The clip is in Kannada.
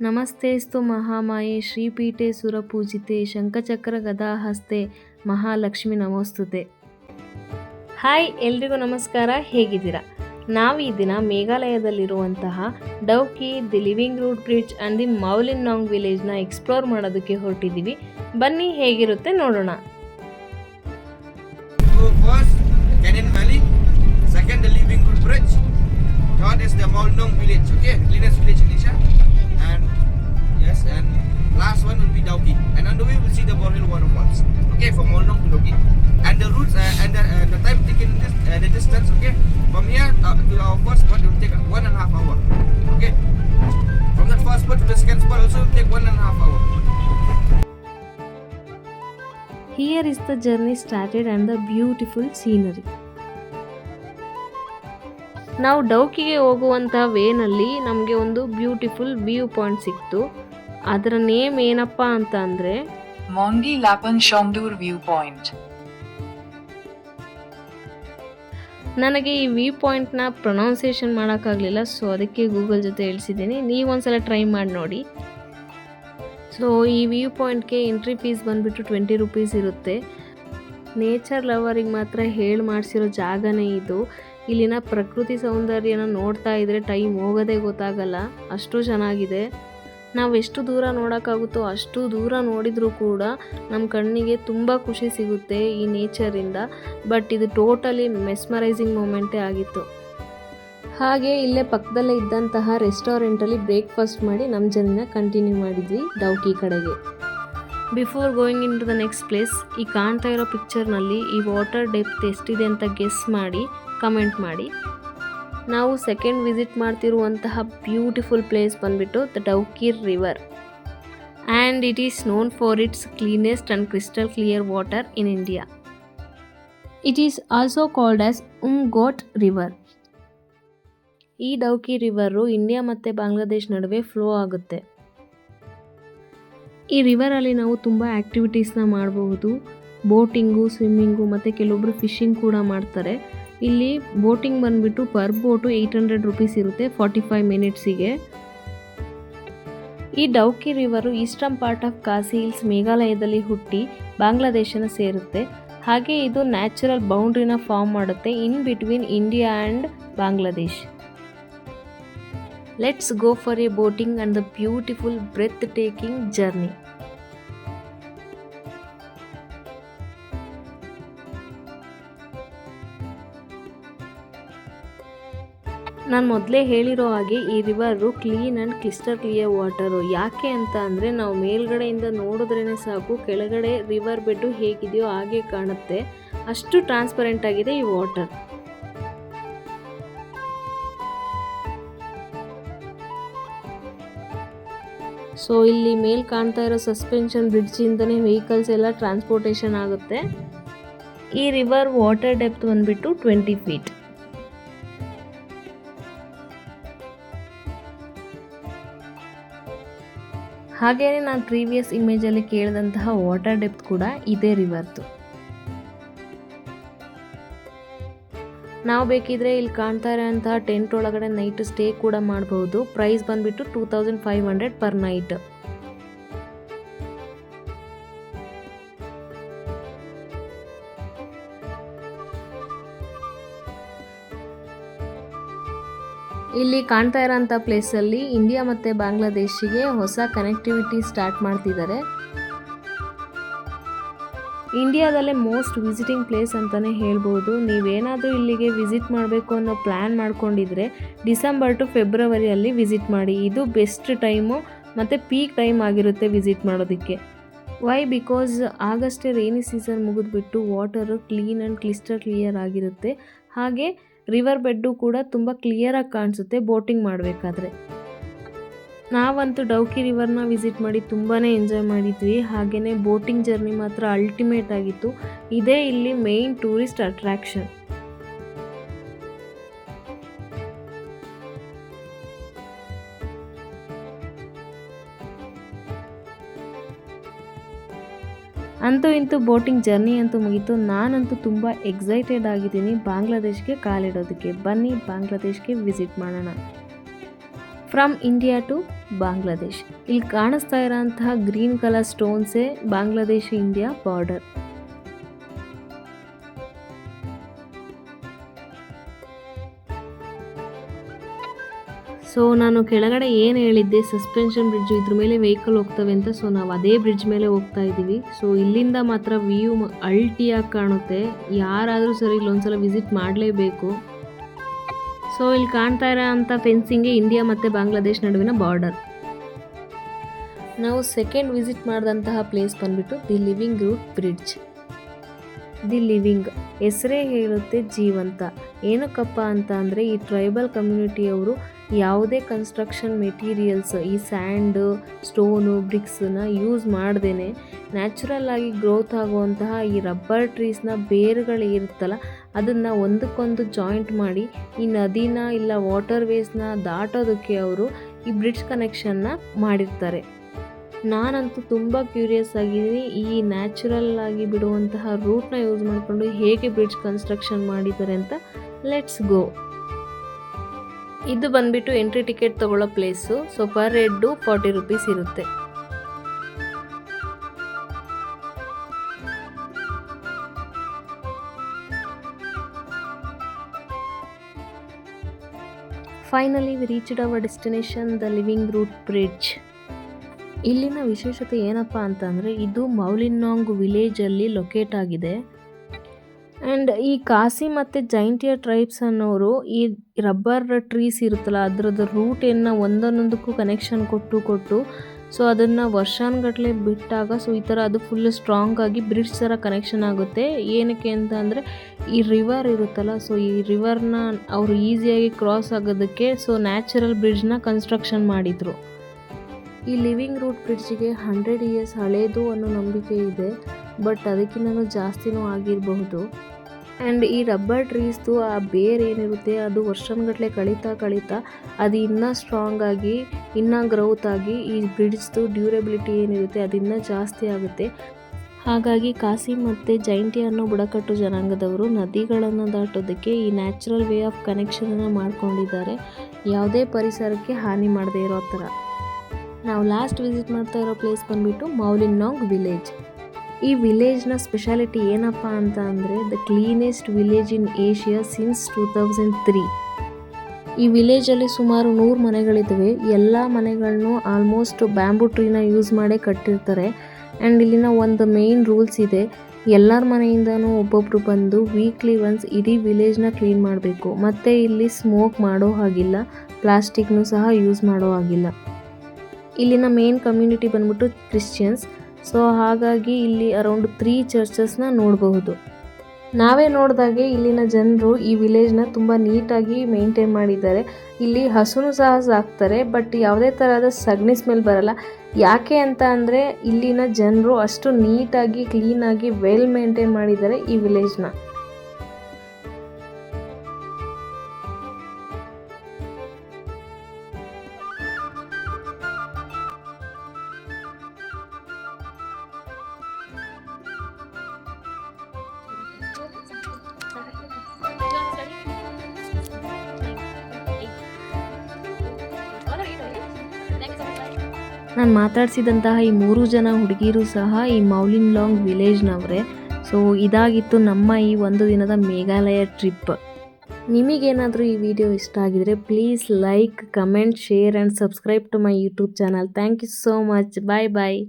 ನಮಸ್ತೇಸ್ತು ಮಹಾಮಾಯೆ ಶ್ರೀಪೀಠೆ ಸುರಪೂಜಿತೆ ಶಂಖಚಕ್ರ ಗದಾಹಸ್ತೆ ಮಹಾಲಕ್ಷ್ಮಿ ನಮೋಸ್ತುತೆ. ಹಾಯ್ ಎಲ್ರಿಗೂ ನಮಸ್ಕಾರ, ಹೇಗಿದ್ದೀರಾ? ನಾವು ಈ ದಿನ ಮೇಘಾಲಯದಲ್ಲಿರುವಂತಹ Dawki, the living root bridge and the Mawlynnong ವಿಲೇಜ್ನ ಎಕ್ಸ್ಪ್ಲೋರ್ ಮಾಡೋದಕ್ಕೆ ಹೊರಟಿದ್ದೀವಿ. ಬನ್ನಿ ಹೇಗಿರುತ್ತೆ ನೋಡೋಣ. Second, the Living Root Bridge. Third is the Maulinong village. Okay, cleanest village in Asia. And yes, and last one will be Dauki. And on the way we'll see the Borneo waterfalls. Okay, from Maulinong to Dauki. And the routes and the time taken in this the distance. Okay, from here to our first spot it will take 1.5 hours. Okay, from the first spot to the second spot also will take 1.5 hours. Here is the journey started and the beautiful scenery. ನಾವು ಡೌಕಿಗೆ ಹೋಗುವಂಥ ವೇನಲ್ಲಿ ನಮಗೆ ಒಂದು ಬ್ಯೂಟಿಫುಲ್ ವ್ಯೂ ಪಾಯಿಂಟ್ ಸಿಕ್ತು. ಅದರ ನೇಮ್ ಏನಪ್ಪ ಅಂತ ಅಂದರೆ ಮಾಂಗಿ ಲಾಪನ್ ಶಾಮ್ದೂರ್ ವ್ಯೂ ಪಾಯಿಂಟ್. ನನಗೆ ಈ ವ್ಯೂ ಪಾಯಿಂಟ್ನ ಪ್ರೊನೌನ್ಸಿಯೇಷನ್ ಮಾಡೋಕ್ಕಾಗಲಿಲ್ಲ, ಸೊ ಅದಕ್ಕೆ ಗೂಗಲ್ ಜೊತೆ ಹೇಳಿಸಿದ್ದೀನಿ. ನೀವೊಂದ್ಸಲ ಟ್ರೈ ಮಾಡಿ ನೋಡಿ. ಸೊ ಈ ವ್ಯೂ ಪಾಯಿಂಟ್ಗೆ ಎಂಟ್ರಿ ಫೀಸ್ ಬಂದುಬಿಟ್ಟು 20 ರೂಪೀಸ್ ಇರುತ್ತೆ. ನೇಚರ್ ಲವರಿಗೆ ಮಾತ್ರ ಹೇಳಿ ಮಾಡಿಸಿರೋ ಜಾಗನೇ ಇದು. ಇಲ್ಲಿನ ಪ್ರಕೃತಿ ಸೌಂದರ್ಯನ ನೋಡ್ತಾ ಇದ್ದರೆ ಟೈಮ್ ಹೋಗೋದೇ ಗೊತ್ತಾಗಲ್ಲ, ಅಷ್ಟು ಚೆನ್ನಾಗಿದೆ. ನಾವು ಎಷ್ಟು ದೂರ ನೋಡೋಕ್ಕಾಗುತ್ತೋ ಅಷ್ಟು ದೂರ ನೋಡಿದರೂ ಕೂಡ ನಮ್ಮ ಕಣ್ಣಿಗೆ ತುಂಬ ಖುಷಿ ಸಿಗುತ್ತೆ ಈ ನೇಚರಿಂದ. ಬಟ್ ಇದು ಟೋಟಲಿ ಮೆಸ್ಮರೈಸಿಂಗ್ ಮೂಮೆಂಟೇ ಆಗಿತ್ತು. ಹಾಗೆ ಇಲ್ಲೇ ಪಕ್ಕದಲ್ಲೇ ಇದ್ದಂತಹ ರೆಸ್ಟೋರೆಂಟಲ್ಲಿ ಬ್ರೇಕ್ಫಾಸ್ಟ್ ಮಾಡಿ ನಮ್ಮ ಜರ್ನಿನ ಕಂಟಿನ್ಯೂ ಮಾಡಿದ್ವಿ ಡೌಕಿ ಕಡೆಗೆ. Before going into the next place, ಈ ಕಾಣ್ತಾ ಇರೋ ಪಿಕ್ಚರ್ನಲ್ಲಿ ಈ ವಾಟರ್ ಡೆಪ್ತ್ ಎಷ್ಟಿದೆ ಅಂತ ಗೆಸ್ ಮಾಡಿ ಕಮೆಂಟ್ ಮಾಡಿ. ನಾವು ಸೆಕೆಂಡ್ ವಿಸಿಟ್ ಮಾಡ್ತಿರುವಂತಹ ಬ್ಯೂಟಿಫುಲ್ ಪ್ಲೇಸ್ ಬಂದುಬಿಟ್ಟು the Dawki river, and it is known for its cleanest and crystal clear water in India. It is also called as Umngot river. ಈ ಡೌಕಿ ರಿವರು ಇಂಡಿಯಾ ಮತ್ತು ಬಾಂಗ್ಲಾದೇಶ್ ನಡುವೆ ಫ್ಲೋ ಆಗುತ್ತೆ. ಈ ರಿವರಲ್ಲಿ ನಾವು ತುಂಬ ಆ್ಯಕ್ಟಿವಿಟೀಸ್ನ ಮಾಡಬಹುದು. ಬೋಟಿಂಗು, ಸ್ವಿಮ್ಮಿಂಗು ಮತ್ತು ಕೆಲವೊಬ್ಬರು ಫಿಶಿಂಗ್ ಕೂಡ ಮಾಡ್ತಾರೆ. ಇಲ್ಲಿ ಬೋಟಿಂಗ್ ಬಂದುಬಿಟ್ಟು ಪರ್ ಬೋಟು 800 ರೂಪೀಸ್ ಇರುತ್ತೆ 45 ಮಿನಿಟ್ಸಿಗೆ. ಈ Dawki river eastern part of Khasi hills ಮೇಘಾಲಯದಲ್ಲಿ ಹುಟ್ಟಿ ಬಾಂಗ್ಲಾದೇಶನ ಸೇರುತ್ತೆ. ಹಾಗೆ ಇದು ನ್ಯಾಚುರಲ್ ಬೌಂಡ್ರಿನ ಫಾರ್ಮ್ ಮಾಡುತ್ತೆ in between India and Bangladesh. Let's go for a boating and the beautiful breathtaking journey. ನಾನು ಮೊದಲೇ ಹೇಳಿರೋ ಹಾಗೆ ಈ river clean and crystal clear water. ಯಾಕೆ ಅಂತ ಅಂದರೆ ನಾವು ಮೇಲ್ಗಡೆಯಿಂದ ನೋಡಿದ್ರೇ ಸಾಕು ಕೆಳಗಡೆ ರಿವರ್ ಬೆಡ್ಡು ಹೇಗಿದೆಯೋ ಹಾಗೆ ಕಾಣುತ್ತೆ, ಅಷ್ಟು ಟ್ರಾನ್ಸ್ಪರೆಂಟ್ ಆಗಿದೆ ಈ ವಾಟರ್. ಸೊ ಇಲ್ಲಿ ಮೇಲ್ ಕಾಣ್ತಾ ಇರೋ ಸಸ್ಪೆನ್ಷನ್ ಬ್ರಿಡ್ಜಿಂದನೇ ವೆಹಿಕಲ್ಸ್ ಎಲ್ಲ ಟ್ರಾನ್ಸ್ಪೋರ್ಟೇಷನ್ ಆಗುತ್ತೆ. ಈ ರಿವರ್ ವಾಟರ್ ಡೆಪ್ತ್ ಬಂದುಬಿಟ್ಟು 20 ಫೀಟ್. ಹಾಗೆಯೇ ನಾನು ಪ್ರೀವಿಯಸ್ ಇಮೇಜಲ್ಲಿ ಕೇಳಿದಂತಹ ವಾಟರ್ ಡೆಪ್ತ್ ಕೂಡ ಇದೇ ರಿವರ್ದು. ನಾವು ಬೇಕಿದ್ರೆ ಇಲ್ಲಿ ಕಾಣ್ತಾ ಇರೋಂತಹ ಟೆಂಟ್ ಒಳಗಡೆ ನೈಟ್ ಸ್ಟೇ ಕೂಡ ಮಾಡಬಹುದು. ಪ್ರೈಸ್ ಬಂದುಬಿಟ್ಟು 2500 ಪರ್ ನೈಟ್. ಇಲ್ಲಿ ಕಾಣ್ತಾ ಇರೋಂಥ ಪ್ಲೇಸಲ್ಲಿ ಇಂಡಿಯಾ ಮತ್ತು ಬಾಂಗ್ಲಾದೇಶಿಗೆ ಹೊಸ ಕನೆಕ್ಟಿವಿಟಿ ಸ್ಟಾರ್ಟ್ ಮಾಡ್ತಿದ್ದಾರೆ. ಇಂಡಿಯಾದಲ್ಲೇ ಮೋಸ್ಟ್ ವಿಸಿಟಿಂಗ್ ಪ್ಲೇಸ್ ಅಂತಲೇ ಹೇಳ್ಬೋದು. ನೀವೇನಾದರೂ ಇಲ್ಲಿಗೆ ವಿಸಿಟ್ ಮಾಡಬೇಕು ಅನ್ನೋ ಪ್ಲ್ಯಾನ್ ಮಾಡ್ಕೊಂಡಿದ್ರೆ ಡಿಸೆಂಬರ್ ಟು ಫೆಬ್ರವರಿಯಲ್ಲಿ ವಿಸಿಟ್ ಮಾಡಿ. ಇದು ಬೆಸ್ಟ್ ಟೈಮು ಮತ್ತು ಪೀಕ್ ಟೈಮ್ ಆಗಿರುತ್ತೆ ವಿಸಿಟ್ ಮಾಡೋದಕ್ಕೆ. ವೈ? ಬಿಕಾಸ್ ಆಗಷ್ಟೇ ರೈನಿ ಸೀಸನ್ ಮುಗಿದ್ಬಿಟ್ಟು water clean and crystal clear ಆಗಿರುತ್ತೆ. ಹಾಗೆ ರಿವರ್ ಬೆಡ್ಡು ಕೂಡ ತುಂಬ ಕ್ಲಿಯರಾಗಿ ಕಾಣಿಸುತ್ತೆ ಬೋಟಿಂಗ್ ಮಾಡಬೇಕಾದ್ರೆ. ನಾವಂತೂ ಡೌಕಿ ರಿವರ್ನ ವಿಸಿಟ್ ಮಾಡಿ ತುಂಬಾ ಎಂಜಾಯ್ ಮಾಡಿದ್ವಿ. ಹಾಗೆಯೇ ಬೋಟಿಂಗ್ ಜರ್ನಿ ಮಾತ್ರ ಅಲ್ಟಿಮೇಟ್ ಆಗಿತ್ತು. ಇದೇ ಇಲ್ಲಿ ಮೇಯ್ನ್ ಟೂರಿಸ್ಟ್ ಅಟ್ರಾಕ್ಷನ್. ಅಂತೂ ಇಂತೂ ಬೋಟಿಂಗ್ ಜರ್ನಿ ಅಂತೂ ಮುಗೀತು. ನಾನಂತೂ ತುಂಬ ಎಕ್ಸೈಟೆಡ್ ಆಗಿದ್ದೀನಿ ಬಾಂಗ್ಲಾದೇಶ್ಗೆ ಕಾಲಿಡೋದಕ್ಕೆ. ಬನ್ನಿ ಬಾಂಗ್ಲಾದೇಶ್ಗೆ ವಿಸಿಟ್ ಮಾಡೋಣ. From India to Bangladesh. ಇಲ್ಲಿ ಕಾಣಿಸ್ತಾ ಇರೋಂತಹ ಗ್ರೀನ್ ಕಲರ್ ಸ್ಟೋನ್ಸೇ ಬಾಂಗ್ಲಾದೇಶ ಇಂಡಿಯಾ ಬಾರ್ಡರ್. ಸೊ ನಾನು ಕೆಳಗಡೆ ಏನು ಹೇಳಿದ್ದೆ, ಸಸ್ಪೆನ್ಷನ್ ಬ್ರಿಡ್ಜು ಇದ್ರ ಮೇಲೆ ವೆಹಿಕಲ್ ಹೋಗ್ತವೆ ಅಂತ. ಸೊ ನಾವು ಅದೇ ಬ್ರಿಡ್ಜ್ ಮೇಲೆ ಹೋಗ್ತಾ ಇದ್ದೀವಿ. ಸೊ ಇಲ್ಲಿಂದ ಮಾತ್ರ ವ್ಯೂ ಅಲ್ಟಿಯಾಗಿ ಕಾಣುತ್ತೆ. ಯಾರಾದರೂ ಸರಿ ಇಲ್ಲೊಂದ್ಸಲ ವಿಸಿಟ್ ಮಾಡಲೇಬೇಕು. ಸೊ ಇಲ್ಲಿ ಕಾಣ್ತಾ ಇರೋ ಅಂಥ ಫೆನ್ಸಿಂಗ್ಗೆ ಇಂಡಿಯಾ ಮತ್ತು ಬಾಂಗ್ಲಾದೇಶ್ ನಡುವಿನ ಬಾರ್ಡರ್. ನಾವು ಸೆಕೆಂಡ್ ವಿಸಿಟ್ ಮಾಡಿದಂತಹ ಪ್ಲೇಸ್ ಬಂದ್ಬಿಟ್ಟು the living root bridge. The living ಹೆಸರೇ ಹೇಳುತ್ತೆ ಜೀವಂತ. ಏನಕ್ಕಪ್ಪ ಅಂತ ಅಂದರೆ ಈ ಟ್ರೈಬಲ್ ಕಮ್ಯುನಿಟಿಯವರು ಯಾವುದೇ ಕನ್ಸ್ಟ್ರಕ್ಷನ್ ಮೆಟೀರಿಯಲ್ಸ್, ಈ ಸ್ಯಾಂಡು, ಸ್ಟೋನು, ಬ್ರಿಕ್ಸನ್ನ ಯೂಸ್ ಮಾಡ್ದೇ ನ್ಯಾಚುರಲ್ ಆಗಿ ಗ್ರೋತ್ ಆಗುವಂತಹ ಈ ರಬ್ಬರ್ ಟ್ರೀಸ್ನ ಬೇರುಗಳು ಇರುತ್ತಲ್ಲ, ಅದನ್ನು ಒಂದಕ್ಕೊಂದು ಜಾಯಿಂಟ್ ಮಾಡಿ ಈ ನದಿನ ಇಲ್ಲ ವಾಟರ್ ವೇಸ್ನ ದಾಟೋದಕ್ಕೆ ಅವರು ಈ ಬ್ರಿಡ್ಜ್ ಕನೆಕ್ಷನ್ನ ಮಾಡಿರ್ತಾರೆ. ನಾನಂತೂ ತುಂಬ ಕ್ಯೂರಿಯಸ್ ಆಗಿದ್ದೀನಿ, ಈ ನ್ಯಾಚುರಲ್ ಆಗಿ ಬಿಡುವಂತಹ ರೂಟ್ನ ಯೂಸ್ ಮಾಡಿಕೊಂಡು ಹೇಗೆ ಬ್ರಿಡ್ಜ್ ಕನ್ಸ್ಟ್ರಕ್ಷನ್ ಮಾಡಿದ್ದಾರೆ ಅಂತ. Let's go. ಇದು ಬಂದ್ಬಿಟ್ಟು ಎಂಟ್ರಿ ಟಿಕೆಟ್ ತಗೊಳ್ಳೋ place. So per head 40 rupees ಇರುತ್ತೆ. Finally we reached our destination, the living root bridge. ಇಲ್ಲಿನ ವಿಶೇಷತೆ ಏನಪ್ಪ ಅಂತಂದರೆ ಇದು ಮೌಲಿನಾಂಗ್ ವಿಲೇಜಲ್ಲಿ ಲೊಕೇಟ್ ಆಗಿದೆ. ಆ್ಯಂಡ್ ಈ ಕಾಸಿ ಮತ್ತು ಜೈಂಟಿಯಾ ಟ್ರೈಬ್ಸ್ ಅನ್ನೋರು ಈ ರಬ್ಬರ್ ಟ್ರೀಸ್ ಇರುತ್ತಲ್ಲ ಅದರದ್ದು ರೂಟನ್ನು ಒಂದೊಂದಕ್ಕೂ ಕನೆಕ್ಷನ್ ಕೊಟ್ಟು ಸೊ ಅದನ್ನು ವರ್ಷಾನುಗಟ್ಟಲೆ ಬಿಟ್ಟಾಗ ಸೊ ಈ ಥರ ಅದು ಫುಲ್ ಸ್ಟ್ರಾಂಗ್ ಆಗಿ ಬ್ರಿಡ್ಜ್ ಥರ ಕನೆಕ್ಷನ್ ಆಗುತ್ತೆ. ಏನಕ್ಕೆ ಅಂತ ಅಂದರೆ ಈ ರಿವರ್ ಇರುತ್ತಲ್ಲ, ಸೊ ಈ ರಿವರ್ನ ಅವರು ಈಸಿಯಾಗಿ ಕ್ರಾಸ್ ಆಗೋದಕ್ಕೆ ಸೊ ನ್ಯಾಚುರಲ್ ಬ್ರಿಡ್ಜ್ನ ಕನ್ಸ್ಟ್ರಕ್ಷನ್ ಮಾಡಿದರು. ಈ ಲಿವಿಂಗ್ ರೂಟ್ ಬ್ರಿಡ್ಜಿಗೆ 100 ಇಯರ್ಸ್ ಹಳೇದು ಅನ್ನೋ ನಂಬಿಕೆ ಇದೆ, ಬಟ್ ಅದಕ್ಕಿಂತಲೂ ಜಾಸ್ತಿನೂ ಆಗಿರಬಹುದು. ಆ್ಯಂಡ್ ಈ ರಬ್ಬರ್ ಟ್ರೀಸ್ದು ಆ ಬೇರ್ ಏನಿರುತ್ತೆ ಅದು ವರ್ಷಾನುಗಟ್ಟಲೆ ಕಳೀತಾ ಅದು ಇನ್ನೂ ಸ್ಟ್ರಾಂಗ್ ಆಗಿ ಇನ್ನೂ ಗ್ರೌತ್ ಆಗಿ ಈ ಬ್ರಿಡ್ಜ್ದು ಡ್ಯೂರಬಿಲಿಟಿ ಏನಿರುತ್ತೆ ಅದು ಇನ್ನೂ ಜಾಸ್ತಿ ಆಗುತ್ತೆ. ಹಾಗಾಗಿ ಕಾಸಿ ಮತ್ತು ಜೈಂಟಿ ಅನ್ನೋ ಬುಡಕಟ್ಟು ಜನಾಂಗದವರು ನದಿಗಳನ್ನು ದಾಟೋದಕ್ಕೆ ಈ ನ್ಯಾಚುರಲ್ ವೇ ಆಫ್ ಕನೆಕ್ಷನನ್ನು ಮಾಡ್ಕೊಂಡಿದ್ದಾರೆ, ಯಾವುದೇ ಪರಿಸರಕ್ಕೆ ಹಾನಿ ಮಾಡದೇ ಇರೋ ಥರ. ನಾವು ಲಾಸ್ಟ್ ವಿಸಿಟ್ ಮಾಡ್ತಾ ಇರೋ ಪ್ಲೇಸ್ ಬಂದುಬಿಟ್ಟು ಮೌಲಿನಾಂಗ್ ವಿಲೇಜ್. ಈ ವಿಲೇಜ್ನ ಸ್ಪೆಷಾಲಿಟಿ ಏನಪ್ಪ ಅಂತ ಅಂದರೆ the cleanest village in Asia since 2003. ಈ ವಿಲೇಜಲ್ಲಿ ಸುಮಾರು 100 ಮನೆಗಳಿದ್ದಾವೆ. ಎಲ್ಲ ಮನೆಗಳನ್ನು ಆಲ್ಮೋಸ್ಟ್ ಬ್ಯಾಂಬೂ ಟ್ರೀನ ಯೂಸ್ ಮಾಡೇ ಕಟ್ಟಿರ್ತಾರೆ. ಆ್ಯಂಡ್ ಇಲ್ಲಿನ ಒಂದು ಮೇನ್ ರೂಲ್ಸ್ ಇದೆ, ಎಲ್ಲರ ಮನೆಯಿಂದನೂ ಒಬ್ಬೊಬ್ಬರು ಬಂದು ವೀಕ್ಲಿ ಒನ್ಸ್ ಇಡೀ ವಿಲೇಜ್ನ ಕ್ಲೀನ್ ಮಾಡಬೇಕು. ಮತ್ತು ಇಲ್ಲಿ ಸ್ಮೋಕ್ ಮಾಡೋ ಹಾಗಿಲ್ಲ, ಪ್ಲಾಸ್ಟಿಕ್ನೂ ಸಹ ಯೂಸ್ ಮಾಡೋ ಹಾಗಿಲ್ಲ. ಇಲ್ಲಿನ ಮೇನ್ ಕಮ್ಯುನಿಟಿ ಬಂದ್ಬಿಟ್ಟು ಕ್ರಿಶ್ಚಿಯನ್ಸ್. ಸೊ ಹಾಗಾಗಿ ಇಲ್ಲಿ ಅರೌಂಡ್ 3 ಚರ್ಚಸ್ನ ನೋಡಬಹುದು. ನಾವೇ ನೋಡಿದಾಗೆ ಇಲ್ಲಿನ ಜನರು ಈ ವಿಲೇಜ್ನ ತುಂಬ ನೀಟಾಗಿ ಮೇಂಟೈನ್ ಮಾಡಿದ್ದಾರೆ. ಇಲ್ಲಿ ಹಸುನು ಸಹ ಸಾಕ್ತಾರೆ, ಬಟ್ ಯಾವುದೇ ಥರದ ಸಗಣಿ ಸ್ಮೆಲ್ ಬರಲ್ಲ. ಯಾಕೆ ಅಂತ ಅಂದರೆ ಇಲ್ಲಿನ ಜನರು ಅಷ್ಟು ನೀಟಾಗಿ ಕ್ಲೀನಾಗಿ ವೆಲ್ ಮೇಂಟೈನ್ ಮಾಡಿದ್ದಾರೆ ಈ ವಿಲೇಜ್ನ. ನಾನು ಮಾತಾಡಿಸಿದಂತಹ ಈ 3 ಜನ ಹುಡುಗಿರು ಸಹ ಈ ಮೌಲಿನಾಂಗ್ ವಿಲೇಜ್ನವರೇ. ಸೊ ಇದಾಗಿತ್ತು ನಮ್ಮ ಈ ಒಂದು ದಿನದ ಮೇಘಾಲಯ ಟ್ರಿಪ್. ನಿಮಗೇನಾದರೂ ಈ ವಿಡಿಯೋ ಇಷ್ಟ ಆಗಿದರೆ please like, comment, share and subscribe to my YouTube channel. Thank you so much. Bye bye.